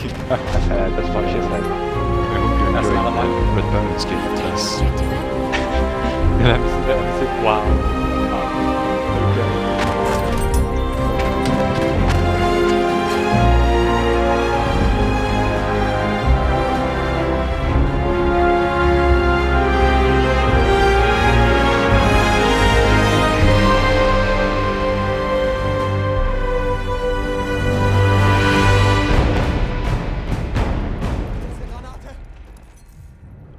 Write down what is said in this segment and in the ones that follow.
That's what she said. I hope you're enjoying the Red Bones game, please. Wow. Okay.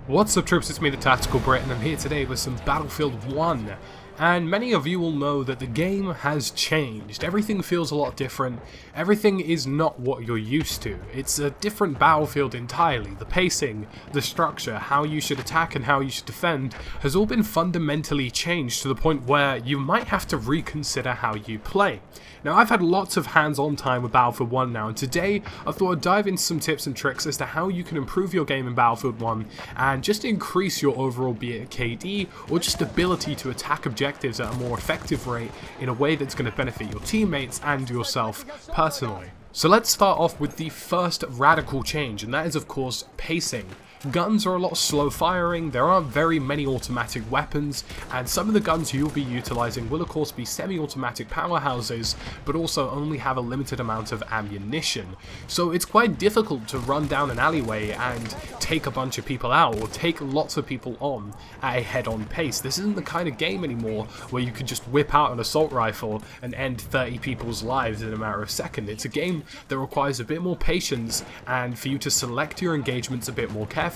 What's up troops, it's me TheTacticalBrit and I'm here today with some Battlefield 1. And many of you will know that the game has changed. Everything feels a lot different. Everything is not what you're used to. It's a different Battlefield entirely. The pacing, the structure, how you should attack and how you should defend has all been fundamentally changed to the point where you might have to reconsider how you play. Now, I've had lots of hands-on time with Battlefield 1 now, and today I thought I'd dive into some tips and tricks as to how you can improve your game in Battlefield 1 and just increase your overall, be it KD or just ability to attack objectives at a more effective rate in a way that's going to benefit your teammates and yourself personally. So let's start off with the first radical change, and that is of course pacing. Guns are a lot slow firing, there aren't very many automatic weapons, and some of the guns you'll be utilizing will of course be semi-automatic powerhouses, but also only have a limited amount of ammunition. So it's quite difficult to run down an alleyway and take a bunch of people out, or take lots of people on at a head-on pace. This isn't the kind of game anymore where you could just whip out an assault rifle and end 30 people's lives in a matter of seconds. It's a game that requires a bit more patience and for you to select your engagements a bit more carefully.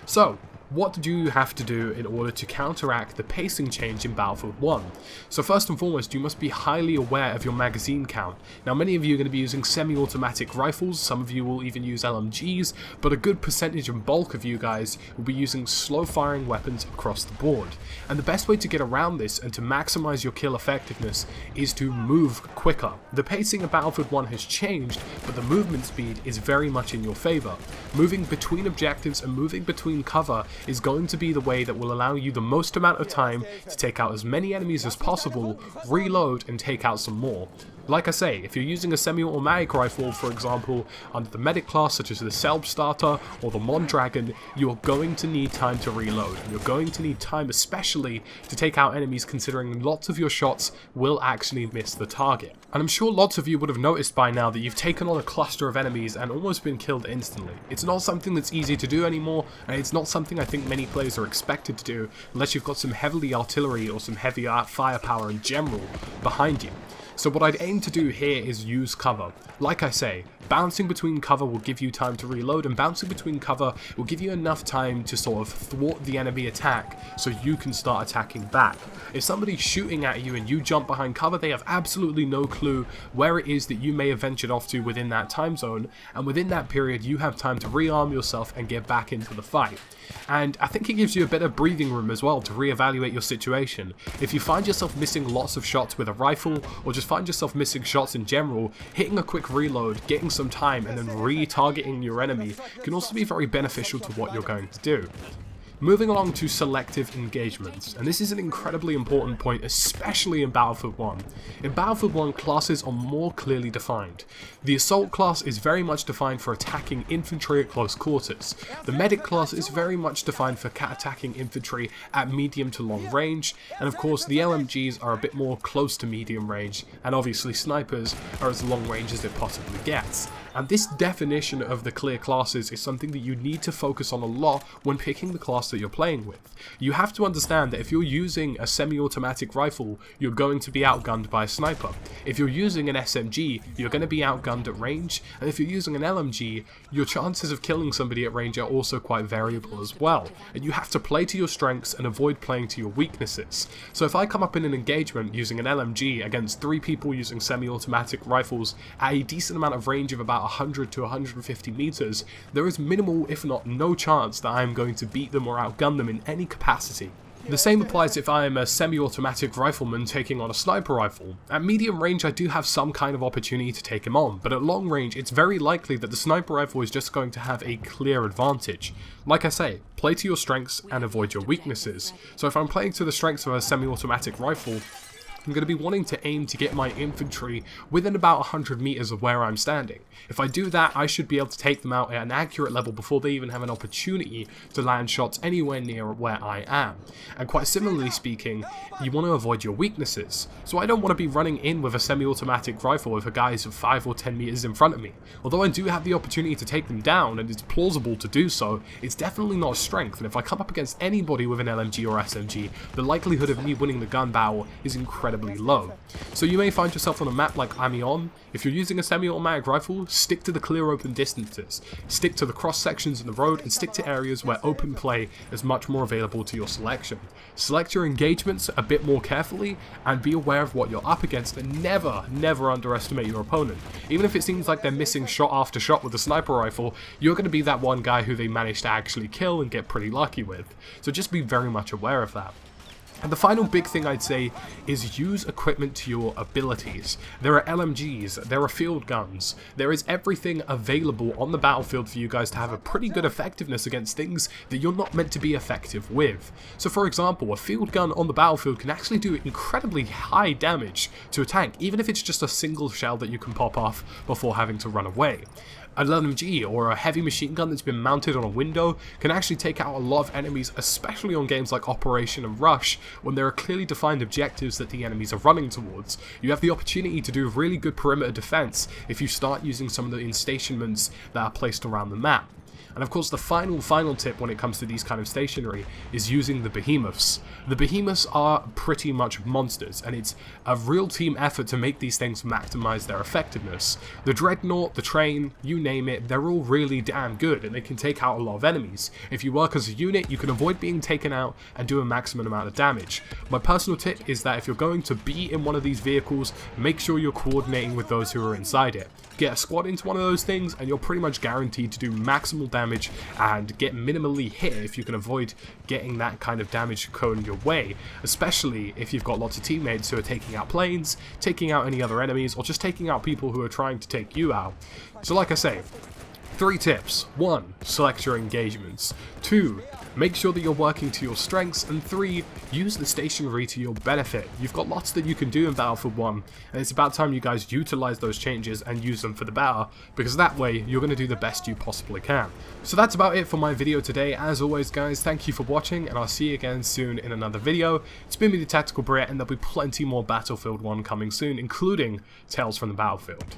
So, what do you have to do in order to counteract the pacing change in Battlefield 1? So first and foremost, you must be highly aware of your magazine count. Now, many of you are going to be using semi-automatic rifles, some of you will even use LMGs, but a good percentage and bulk of you guys will be using slow-firing weapons across the board. And the best way to get around this and to maximize your kill effectiveness is to move quicker. The pacing of Battlefield 1 has changed, but the movement speed is very much in your favor. Moving between objectives and moving between cover is going to be the way that will allow you the most amount of time to take out as many enemies as possible, reload and take out some more. Like I say, if you're using a semi-automatic rifle, for example, under the medic class such as the Selb Starter or the Mondragon, you're going to need time to reload. You're going to need time especially to take out enemies, considering lots of your shots will actually miss the target. And I'm sure lots of you would have noticed by now that you've taken on a cluster of enemies and almost been killed instantly. It's not something that's easy to do anymore, and it's not something I think many players are expected to do unless you've got some heavily artillery or some heavy firepower in general behind you. So what I'd aim to do here is use cover. Like I say, bouncing between cover will give you time to reload, and bouncing between cover will give you enough time to sort of thwart the enemy attack so you can start attacking back. If somebody's shooting at you and you jump behind cover, they have absolutely no clue where it is that you may have ventured off to within that time zone, and within that period you have time to rearm yourself and get back into the fight. And I think it gives you a bit of breathing room as well to reevaluate your situation. If you find yourself missing lots of shots with a rifle, or just find yourself missing shots in general, hitting a quick reload, getting some time, and then re-targeting your enemy can also be very beneficial to what you're going to do. Moving along to selective engagements, and this is an incredibly important point, especially in Battlefield 1. In Battlefield 1, classes are more clearly defined. The Assault class is very much defined for attacking infantry at close quarters. The Medic class is very much defined for attacking infantry at medium to long range, and of course the LMGs are a bit more close to medium range, and obviously snipers are as long range as it possibly gets. And this definition of the clear classes is something that you need to focus on a lot when picking the class that you're playing with. You have to understand that if you're using a semi-automatic rifle, you're going to be outgunned by a sniper. If you're using an SMG, you're going to be outgunned at range, and if you're using an LMG, your chances of killing somebody at range are also quite variable as well. And you have to play to your strengths and avoid playing to your weaknesses. So if I come up in an engagement using an LMG against 3 people using semi-automatic rifles at a decent amount of range of about 100 to 150 meters, there is minimal, if not no chance that I am going to beat them or outgun them in any capacity. The same applies if I am a semi-automatic rifleman taking on a sniper rifle. At medium range I do have some kind of opportunity to take him on, but at long range it's very likely that the sniper rifle is just going to have a clear advantage. Like I say, play to your strengths and avoid your weaknesses. So if I'm playing to the strengths of a semi-automatic rifle, I'm going to be wanting to aim to get my infantry within about 100 meters of where I'm standing. If I do that, I should be able to take them out at an accurate level before they even have an opportunity to land shots anywhere near where I am. And quite similarly speaking, you want to avoid your weaknesses. So I don't want to be running in with a semi-automatic rifle if a guy is 5 or 10 meters in front of me. Although I do have the opportunity to take them down, and it's plausible to do so, it's definitely not a strength, and if I come up against anybody with an LMG or SMG, the likelihood of me winning the gun battle is incredibly low. So you may find yourself on a map like Amiens. If you're using a semi-automatic rifle, stick to the clear open distances, stick to the cross sections in the road, and stick to areas where open play is much more available to your selection. Select your engagements a bit more carefully, and be aware of what you're up against, and never underestimate your opponent. Even if it seems like they're missing shot after shot with a sniper rifle, you're going to be that one guy who they manage to actually kill and get pretty lucky with. So just be very much aware of that. And the final big thing I'd say is use equipment to your abilities. There are LMGs, there are field guns, there is everything available on the battlefield for you guys to have a pretty good effectiveness against things that you're not meant to be effective with. So for example, a field gun on the battlefield can actually do incredibly high damage to a tank, even if it's just a single shell that you can pop off before having to run away. An LMG or a heavy machine gun that's been mounted on a window can actually take out a lot of enemies, especially on games like Operation and Rush, when there are clearly defined objectives that the enemies are running towards. You have the opportunity to do really good perimeter defense if you start using some of the instationments that are placed around the map. And of course the final tip when it comes to these kind of stationery is using the Behemoths. The Behemoths are pretty much monsters, and it's a real team effort to make these things maximize their effectiveness. The Dreadnought, the Train, you name it, they're all really damn good, and they can take out a lot of enemies. If you work as a unit, you can avoid being taken out and do a maximum amount of damage. My personal tip is that if you're going to be in one of these vehicles, make sure you're coordinating with those who are inside it. Get a squad into one of those things and you're pretty much guaranteed to do maximal damage and get minimally hit if you can avoid getting that kind of damage cone your way, especially if you've got lots of teammates who are taking out planes, taking out any other enemies, or just taking out people who are trying to take you out. So like I say, 3 tips. 1. Select your engagements. 2. Make sure that you're working to your strengths, and 3. Use the stationery to your benefit. You've got lots that you can do in Battlefield 1, and it's about time you guys utilize those changes and use them for the better, because that way you're going to do the best you possibly can. So that's about it for my video today. As always guys, thank you for watching, and I'll see you again soon in another video. It's been me, TheTacticalBrit, and there'll be plenty more Battlefield 1 coming soon, including Tales from the Battlefield.